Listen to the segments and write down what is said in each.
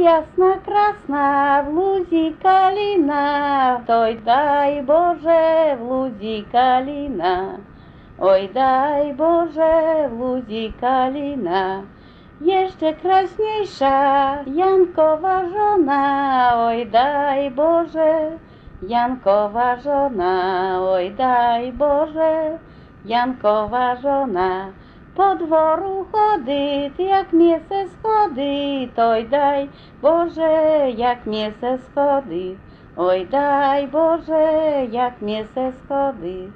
ясна, красна, в лузі калина, той дай Боже, в лузі калина. Ой, дай Boże, w ludzi kalina, jeszcze kraśniejsza Jankowa żona. Oj, daj Boże, Jankowa żona. Oj, daj Boże, Jankowa żona. Po dworu chodit, jak miese schodit. Oj, daj Boże, jak miese schodit. Oj, daj Boże, jak miese schodit.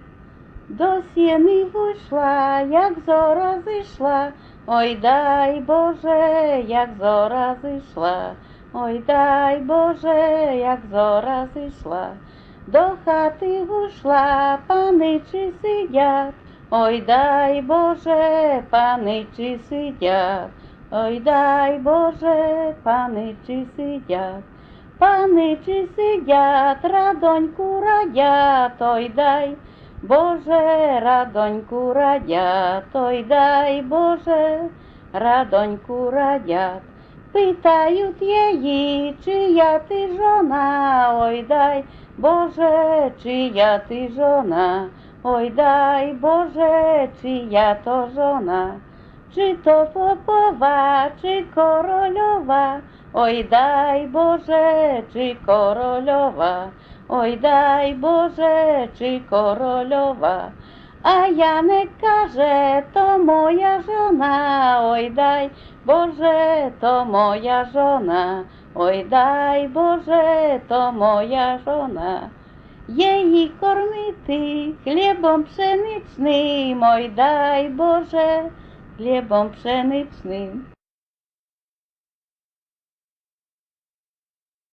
До сіни вийшла, як зора зійшла, ой, дай Боже, як зора зійшла, ой, дай Боже, як зора зійшла. До хати вийшла, паничі сидять, ой, дай Боже, паничі сидять, ой, дай Боже, паничі сидять. Паничі сидять, радоньку радять, ой, дай Боже, радоньку радять, ой, дай Боже, радоньку радять. Питають її, чия ти жона, ой, дай Боже, чия ти жона, ой, дай Боже, чия то жона. Чи то попова, чи корольова, ой, дай Боже, чи корольова. Ой, дай Боже, чи корольова, а Яник каже, то моя жона, ой, дай Боже, то моя жона, ой, дай Боже, то моя жона. Її кормити хлібом пшеничним, ой, дай Боже, хлібом пшеничним.